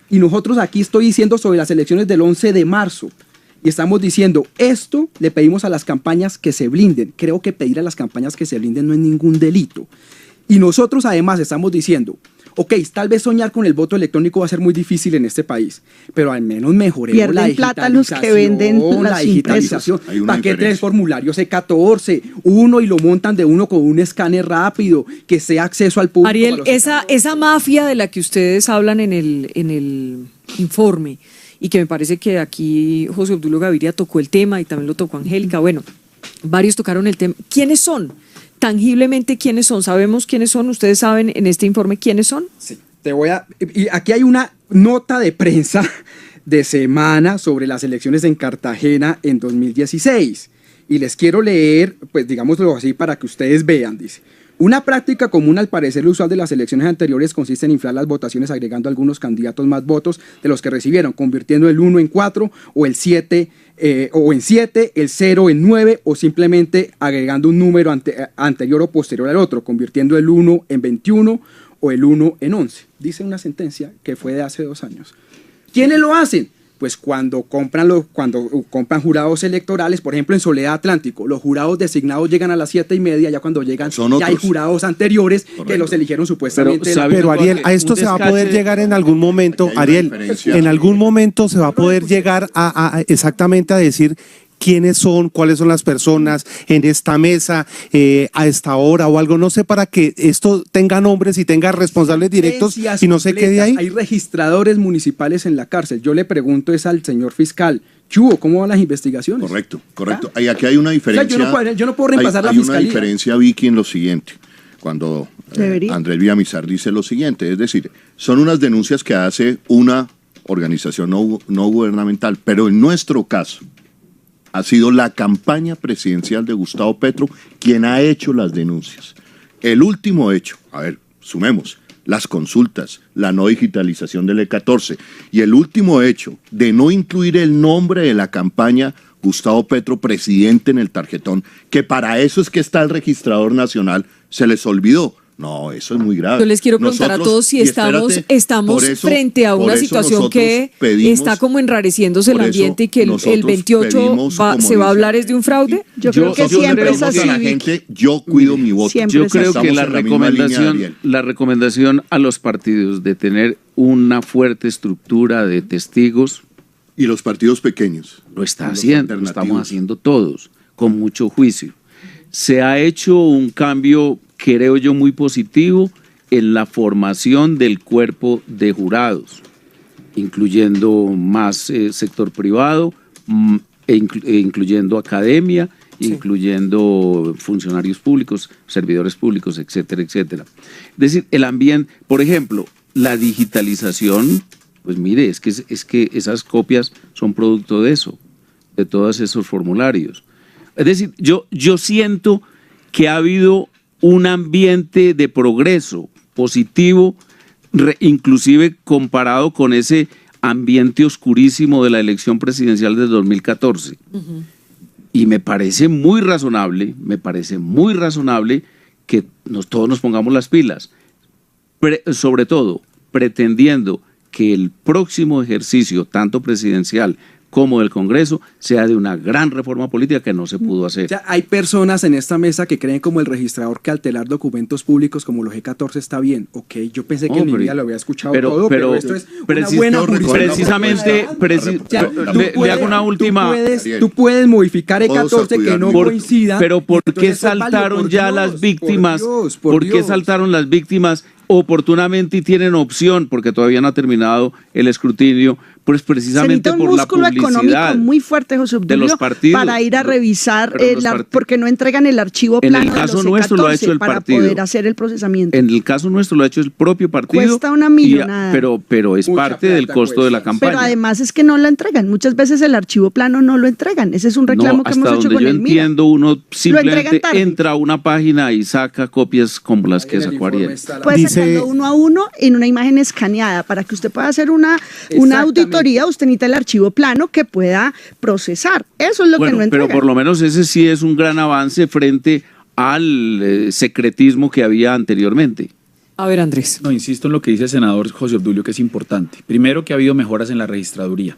Y nosotros aquí estoy diciendo sobre las elecciones del 11 de marzo. Y estamos diciendo, esto le pedimos a las campañas que se blinden. Creo que pedir a las campañas que se blinden no es ningún delito. Y nosotros además estamos diciendo, Ok, tal vez soñar con el voto electrónico va a ser muy difícil en este país, pero al menos mejoremos Pierden la digitalización. plata los que venden la las digitalización. Hay una ¿Para qué diferencia. tres formularios C14? Uno y lo montan de uno con un escáner rápido, que sea acceso al público. Ariel, para los esa mafia de la que ustedes hablan en el informe, y que me parece que aquí José Obdulio Gaviria tocó el tema y también lo tocó Angélica, bueno, varios tocaron el tema. ¿Quiénes son? Tangiblemente, ¿quiénes son? ¿Sabemos quiénes son? ¿Ustedes saben en este informe quiénes son? Sí, y aquí hay una nota de prensa de semana sobre las elecciones en Cartagena en 2016. Y les quiero leer, pues digámoslo así, para que ustedes vean, dice. Una práctica común al parecer usual de las elecciones anteriores consiste en inflar las votaciones agregando a algunos candidatos más votos de los que recibieron, convirtiendo el 1 en 4 o el 7 o en 7, el 0 en 9 o simplemente agregando un número anterior o posterior al otro, convirtiendo el 1 en 21 o el 1 en 11. Dice una sentencia que fue de hace 2 años. ¿Quiénes lo hacen? Pues cuando compran jurados electorales, por ejemplo en Soledad Atlántico, los jurados designados llegan a las 7:30, ya cuando llegan ya hay jurados anteriores que los eligieron supuestamente. Pero Ariel, a esto se va a poder llegar en algún momento, Ariel, en algún momento se va a poder llegar a exactamente a decir quiénes son, cuáles son las personas en esta mesa, a esta hora o algo, no sé, para que esto tenga nombres y tenga responsables directos y no se quede ahí. Hay registradores municipales en la cárcel. Yo le pregunto es al señor fiscal, Chugo, ¿cómo van las investigaciones? Correcto. Aquí hay una diferencia. O sea, yo no puedo reemplazar la fiscalía. Hay una diferencia, Vicky, en lo siguiente. Cuando Andrés Villamizar dice lo siguiente, es decir, son unas denuncias que hace una organización no gubernamental, pero en nuestro caso, ha sido la campaña presidencial de Gustavo Petro quien ha hecho las denuncias. El último hecho, a ver, sumemos, las consultas, la no digitalización del E14 y el último hecho de no incluir el nombre de la campaña Gustavo Petro presidente en el tarjetón, que para eso es que está el registrador nacional, se les olvidó. No, eso es muy grave. Yo les quiero preguntar a todos si estamos frente a una situación que está como enrareciéndose el ambiente y que el 28 se va a hablar es de un fraude. Yo creo que siempre es así. Yo cuido mi voto. Yo creo que la recomendación a los partidos de tener una fuerte estructura de testigos. Y los partidos pequeños. Lo estamos haciendo todos, con mucho juicio. Se ha hecho un cambio, creo yo, muy positivo en la formación del cuerpo de jurados, incluyendo más sector privado, incluyendo academia, incluyendo funcionarios públicos, servidores públicos, etcétera, etcétera. Es decir, el ambiente, por ejemplo, la digitalización, pues mire, es que esas copias son producto de eso, de todos esos formularios. Es decir, yo siento que ha habido un ambiente de progreso positivo, inclusive comparado con ese ambiente oscurísimo de la elección presidencial de 2014. Y me parece muy razonable que todos nos pongamos las pilas, sobre todo pretendiendo que el próximo ejercicio, tanto presidencial como del Congreso, sea de una gran reforma política que no se pudo hacer. Ya hay personas en esta mesa que creen como el registrador que alterar documentos públicos como los G14 está bien. Ok, yo pensé que en mi vida lo había escuchado todo, pero esto es una buena precisamente, le hago una última... Tú puedes modificar E14 que no coincida. Pero ¿por qué saltaron ya las víctimas? ¿Por qué saltaron las víctimas oportunamente y tienen opción, porque todavía no ha terminado el escrutinio, pues precisamente por la publicidad económico muy fuerte, José Obdulio, de los partidos, para ir a revisar, porque no entregan el archivo plano. En el caso nuestro lo ha hecho el partido. Para poder hacer el procesamiento. En el caso nuestro lo ha hecho el propio partido. Cuesta una millonada. Pero es parte del costo de la campaña. Pero además es que no lo entregan. Muchas veces el archivo plano no lo entregan. Ese es un reclamo que hemos hecho con el MIRA. Hasta donde yo entiendo, uno simplemente entra a una página y saca copias como las que sacó Ariel. Puede sacarlo uno a uno en una imagen escaneada. Para que usted pueda hacer una auditoría, usted necesita el archivo plano que pueda procesar. Eso es lo que no entregan. Pero por lo menos ese sí es un gran avance frente al secretismo que había anteriormente. A ver, Andrés. No, insisto en lo que dice el senador José Obdulio, que es importante. Primero, que ha habido mejoras en la registraduría.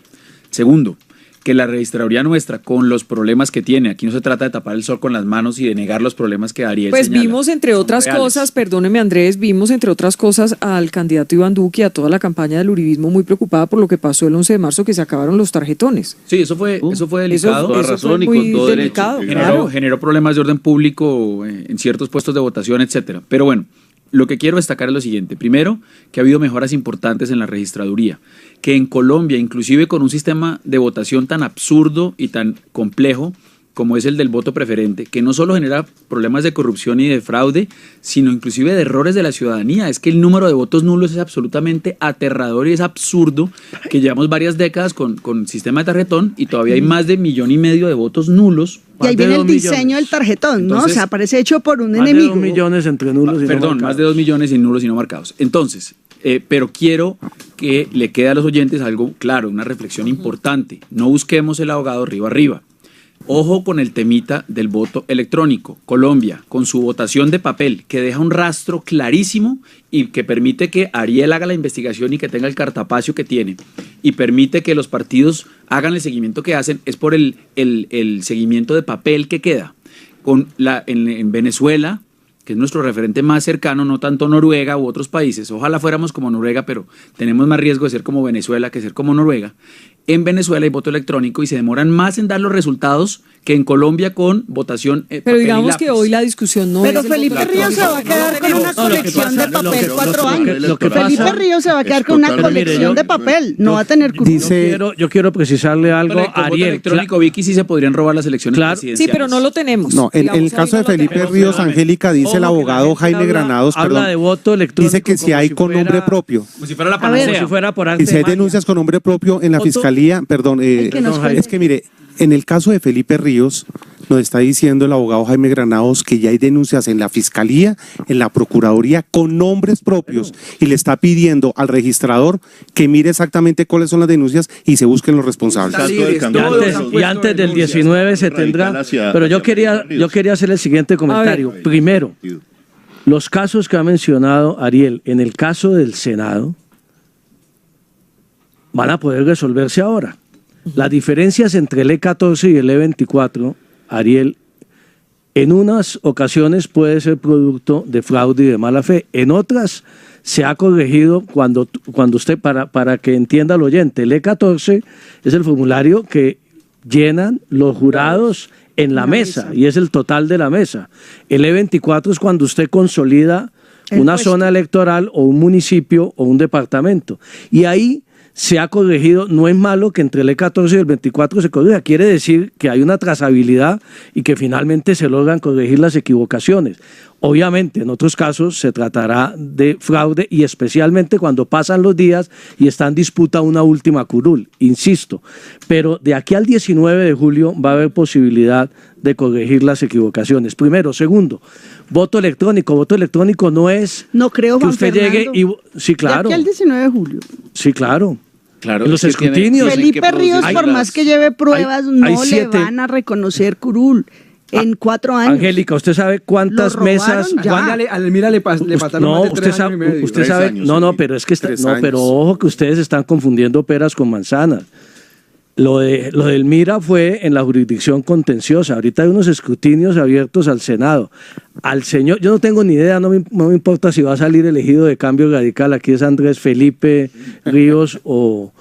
Segundo, que la registraduría nuestra, con los problemas que tiene, aquí no se trata de tapar el sol con las manos y de negar los problemas que Ariel Pues señala, vimos, entre otras cosas, perdóneme Andrés, vimos entre otras cosas al candidato Iván Duque y a toda la campaña del uribismo muy preocupada por lo que pasó el 11 de marzo, que se acabaron los tarjetones. Sí, eso fue delicado. Toda razón y con todo delicado, derecho. claro. Generó problemas de orden público en ciertos puestos de votación, etcétera. Pero bueno, lo que quiero destacar es lo siguiente. Primero, que ha habido mejoras importantes en la registraduría, que en Colombia, inclusive con un sistema de votación tan absurdo y tan complejo como es el del voto preferente, que no solo genera problemas de corrupción y de fraude, sino inclusive de errores de la ciudadanía. Es que el número de votos nulos es absolutamente aterrador y es absurdo, que llevamos varias décadas con sistema de tarjetón y todavía hay más de 1,5 millones de votos nulos. Y ahí viene el diseño del tarjetón, ¿no? Entonces, o sea, parece hecho por un Más enemigo. de 2 millones entre nulos y no Perdón, marcados. más de 2 millones y nulos y no marcados. Entonces, pero quiero que le quede a los oyentes algo claro, una reflexión importante. No busquemos el abogado río arriba. Ojo con el temita del voto electrónico. Colombia, con su votación de papel, que deja un rastro clarísimo y que permite que Ariel haga la investigación y que tenga el cartapacio que tiene, y permite que los partidos hagan el seguimiento que hacen, es por el seguimiento de papel que queda. En Venezuela, que es nuestro referente más cercano, no tanto Noruega u otros países, ojalá fuéramos como Noruega, pero tenemos más riesgo de ser como Venezuela que ser como Noruega. En Venezuela hay voto electrónico y se demoran más en dar los resultados que en Colombia con votación Pero digamos que hoy la discusión no Pero es... Felipe Ríos se va a quedar con una colección de papel 4 años. lo que Felipe pasa- Ríos se va a quedar con una totalmente colección de papel, no va a tener curul. Yo quiero precisarle algo a Con voto Ariel. electrónico, Vicky, sí se podrían robar las elecciones Claro. presidenciales. Sí, pero no lo tenemos. No, en el Digamos, caso ahí de no lo Felipe tenemos. Ríos, Angélica, dice Ojo el que abogado la gente Jaime habla- Granados, habla perdón, de voto electrónico dice que si como hay si con fuera- nombre propio. Como si fuera la A ver, panacea. Si fuera por arte Y si hay de magia. denuncias con nombre propio en la Otto- fiscalía, perdón, que nos cuente. es que mire, en el caso de Felipe Ríos, nos está diciendo el abogado Jaime Granados que ya hay denuncias en la fiscalía, en la procuraduría, con nombres propios, y le está pidiendo al registrador que mire exactamente cuáles son las denuncias y se busquen los responsables. Está todo el libres, cambio. todos Antes- han Y puesto antes del denuncias. 19 se Radical tendrá, hacia- pero yo hacia Felipe Ríos. quería hacer el siguiente comentario. Primero, los casos que ha mencionado Ariel, en el caso del Senado, van a poder resolverse ahora. Las diferencias entre el E14 y el E24, Ariel, en unas ocasiones puede ser producto de fraude y de mala fe, en otras se ha corregido cuando usted, para que entienda el oyente, el E14 es el formulario que llenan los jurados en la mesa y es el total de la mesa. El E24 es cuando usted consolida una zona electoral o un municipio o un departamento. Y ahí se ha corregido, no es malo que entre el E14 y el 24 se corrija, quiere decir que hay una trazabilidad y que finalmente se logran corregir las equivocaciones. Obviamente, en otros casos se tratará de fraude y especialmente cuando pasan los días y está en disputa una última curul, insisto. Pero de aquí al 19 de julio va a haber posibilidad de corregir las equivocaciones. Primero. Segundo, voto electrónico. Voto electrónico no es No creo, que Juan usted Fernando. llegue y... Sí, claro. De aquí al 19 de julio. Sí, claro. Claro, En los es que tiene- escrutinios. tiene que Felipe Ríos, producirse por las- más que lleve pruebas, hay no 7. le van a reconocer curul en 4 años. Angélica, ¿usted sabe cuántas Lo robaron mesas... ya. A Almira le pasaron No, más de usted 3 sabe, años y medio. usted 3 sabe, años, no, sí. pero es que 3 no, pero años. ojo que ustedes están confundiendo peras con manzanas. Lo del Mira fue en la jurisdicción contenciosa. Ahorita hay unos escrutinios abiertos al Senado. Al señor, yo no tengo ni idea, no me importa si va a salir elegido de Cambio Radical. Aquí es Andrés Felipe Ríos o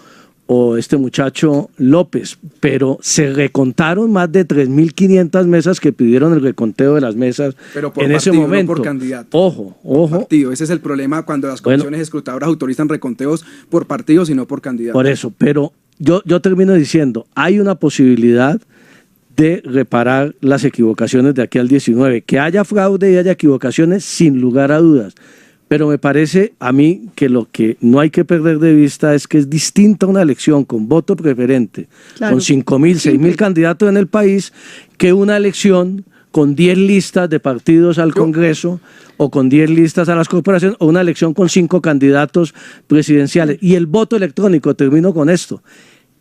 este muchacho López, pero se recontaron más de 3.500 mesas que pidieron el reconteo de las mesas Pero por en ese partido, no momento. por candidato. Ojo. Partido. Ese es el problema cuando las Bueno. comisiones escrutadoras autorizan reconteos por partidos y no por candidatos. Por eso, pero yo termino diciendo, hay una posibilidad de reparar las equivocaciones de aquí al 19, que haya fraude y haya equivocaciones sin lugar a dudas, pero me parece a mí que lo que no hay que perder de vista es que es distinta una elección con voto preferente, Claro. con 5.000, 6.000 candidatos en el país, que una elección con 10 listas de partidos al Congreso o con 10 listas a las corporaciones o una elección con 5 candidatos presidenciales. Y el voto electrónico, termino con esto,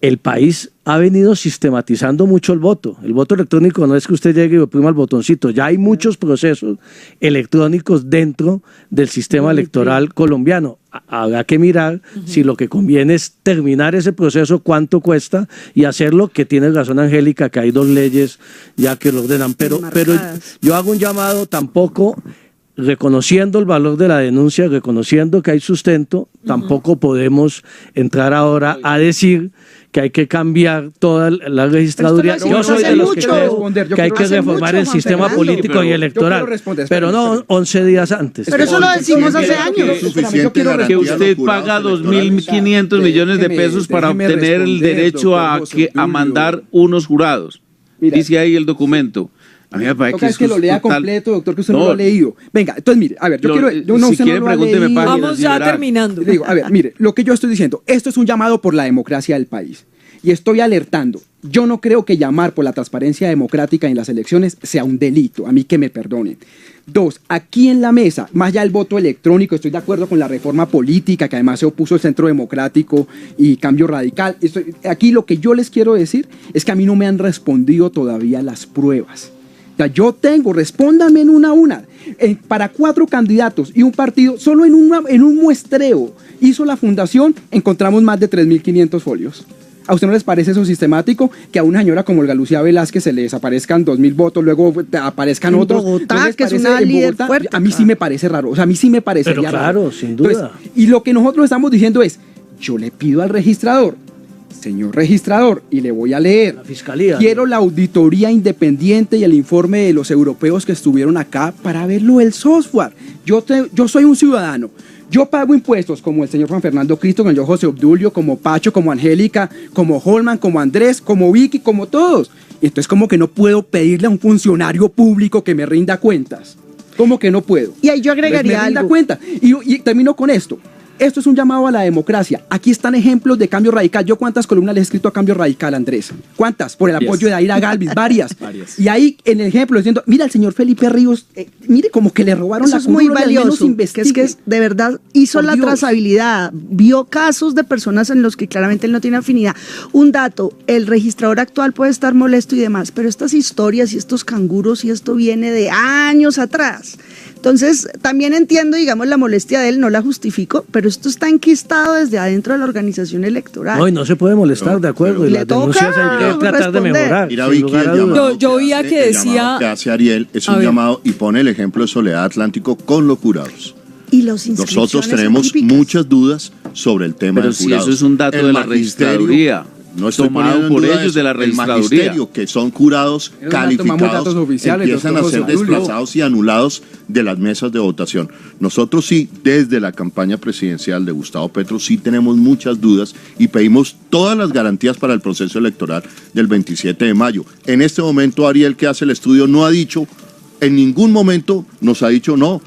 el país ha venido sistematizando mucho el voto. El voto electrónico no es que usted llegue y oprima el botoncito, ya hay muchos procesos electrónicos dentro del sistema electoral colombiano. Habrá que mirar si lo que conviene es terminar ese proceso, cuánto cuesta, y hacerlo, que tiene razón Angélica, que hay 2 leyes ya que lo ordenan, pero yo hago un llamado tampoco, reconociendo el valor de la denuncia, reconociendo que hay sustento, tampoco podemos entrar ahora a decir que hay que cambiar toda la registraduría. Yo soy de los que creo que hay que reformar el sistema político y electoral, pero no 11 días antes. Pero eso lo decimos hace años. Que usted paga 2.500 millones de pesos para obtener el derecho a mandar unos jurados. Dice ahí el documento. A mí me parece que lo lea completo, doctor, que usted no lo ha leído. Venga, entonces mire, a ver, si quiere pregúnteme páginas. Vamos ya terminando. Le digo, a ver, mire, lo que yo estoy diciendo, esto es un llamado por la democracia del país. Y estoy alertando. Yo no creo que llamar por la transparencia democrática en las elecciones sea un delito, a mí que me perdonen. 2, aquí en la mesa, más allá del voto electrónico, estoy de acuerdo con la reforma política, que además se opuso el Centro Democrático y Cambio Radical. Aquí lo que yo les quiero decir es que a mí no me han respondido todavía las pruebas. Yo respóndanme en una a una. Para 4 candidatos y un partido, solo en un muestreo hizo la fundación, encontramos más de 3.500 folios. ¿A usted no les parece eso sistemático? Que a una señora como Olga Lucía Velázquez se le desaparezcan 2.000 votos, luego aparezcan otros. Bogotá, ¿no que es una líder fuerte? A mí sí me parece raro, o sea, a mí sí me parecería raro. Pero claro, sin duda. Entonces, y lo que nosotros estamos diciendo es, yo le pido al registrador, señor registrador, y le voy a leer. La fiscalía. Quiero la auditoría independiente y el informe de los europeos que estuvieron acá para verlo del software. Yo soy un ciudadano. Yo pago impuestos como el señor Juan Fernando Cristo, como yo José Obdulio, como Pacho, como Angélica, como Holman, como Andrés, como Vicky, como todos. Y entonces como que no puedo pedirle a un funcionario público que me rinda cuentas. ¿Cómo que no puedo? Y ahí yo agregaría me rinda algo. Cuenta. Y termino con esto. Esto es un llamado a la democracia. Aquí están ejemplos de Cambio Radical. ¿Yo cuántas columnas le he escrito a Cambio Radical, Andrés? ¿Cuántas? Por el apoyo de Aira Galvis, varias. Y ahí en el ejemplo diciendo, mira el señor Felipe Ríos, mire como que le robaron eso la es muy valioso, que de verdad hizo por la Dios. Trazabilidad, vio casos de personas en los que claramente él no tiene afinidad. Un dato, el registrador actual puede estar molesto y demás, pero estas historias y estos canguros y esto viene de años atrás. Entonces, también entiendo, digamos, la molestia de él, no la justifico, pero esto está enquistado desde adentro de la organización electoral. No, y no se puede molestar, de acuerdo, y las denuncias hay que tratar de mejorar. Mira, Vicky, el llamado yo oía que decía... que hace Ariel es un llamado y pone el ejemplo de Soledad Atlántico con los jurados. Y los inscripciones Nosotros tenemos atípicas. muchas dudas sobre el tema Pero del jurado. si eso es un dato de la registraduría. No estoy tomado poniendo en por duda ellos eso, de la registraduría. El magisterio, que son jurados tomamos datos calificados, oficiales, empiezan a doctor ser José Obdulio. desplazados y anulados de las mesas de votación. Nosotros sí, desde la campaña presidencial de Gustavo Petro, sí tenemos muchas dudas y pedimos todas las garantías para el proceso electoral del 27 de mayo. En este momento, Ariel, que hace el estudio, no ha dicho, en ningún momento nos ha dicho no.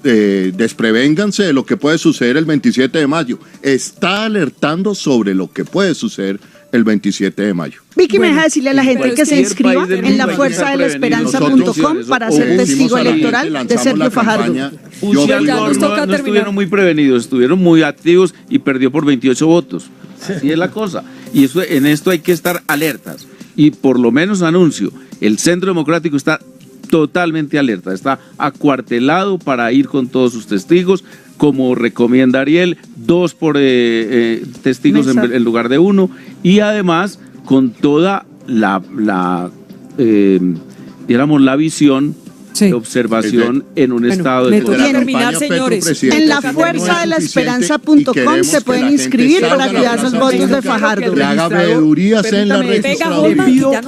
Desprevénganse de lo que puede suceder el 27 de mayo. Está alertando sobre lo que puede suceder el 27 de mayo. Vicky, me deja decirle a la gente pero que es se que inscriba en la fuerza de la esperanza.com para ser testigo electoral de Sergio Fajardo. No estuvieron muy prevenidos, estuvieron muy activos y perdió por 28 votos. Así es la cosa. Y eso, en esto hay que estar alertas. Y por lo menos anuncio, el Centro Democrático está totalmente alerta, está acuartelado para ir con todos sus testigos, como recomienda Ariel, 2 por testigos en lugar de 1, y además con toda la visión de observación en un estado de toca terminar, señores. En la fuerza de la esperanza.com se pueden inscribir para cuidar los votos de Fajardo. Le haga veedurías en la registraduría.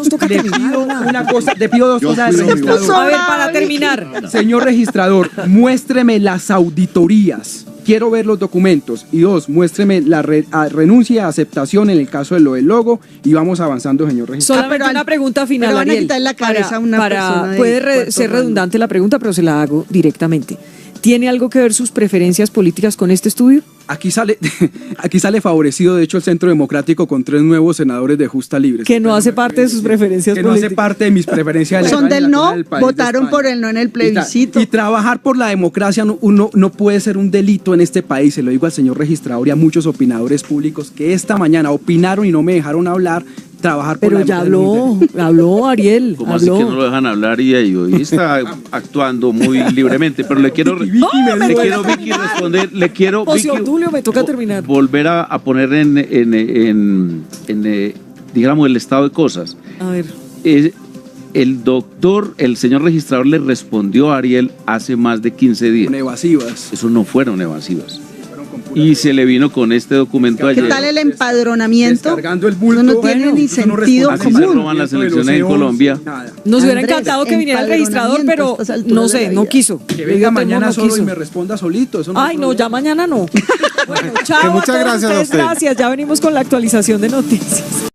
Le pido 2 cosas. A ver, para terminar. Señor registrador, muéstreme las auditorías. Quiero ver los documentos. Y 2, muéstreme la renuncia y aceptación en el caso de lo del logo. Y vamos avanzando, señor registrador. Solamente una pregunta final, pero van a Ariel. quitar la cabeza a una persona de puede ser redundante la pregunta, pero se la hago directamente. ¿Tiene algo que ver sus preferencias políticas con este estudio? Aquí sale favorecido, de hecho, el Centro Democrático con 3 nuevos senadores de Justa Libre. Que no hace parte de sus preferencias políticas. Que no hace parte de mis preferencias. Son del no, votaron por el no en el plebiscito. Y trabajar por la democracia no puede ser un delito en este país. Se lo digo al señor registrador y a muchos opinadores públicos que esta mañana opinaron y no me dejaron hablar. Trabajar por pero ya habló Ariel. ¿Cómo así que no lo dejan hablar y hoy está actuando muy libremente? Pero le quiero Vicky responder, le quiero José Obdulio, me toca terminar. Volver a poner en digamos el estado de cosas. A ver. El señor registrador le respondió a Ariel hace más de 15 días. Con evasivas. Eso no fueron evasivas. Y se le vino con este documento ayer. ¿Qué tal el empadronamiento? Descargando el bulto. No tiene ni sentido común. Así se roban las elecciones en Colombia. Nos hubiera encantado que viniera el registrador, pero no sé, no quiso. Que venga mañana solo y me responda solito. Eso Ay, no, ya mañana no. Bueno, chao. Muchas gracias a ustedes. Gracias, ya venimos con la actualización de noticias.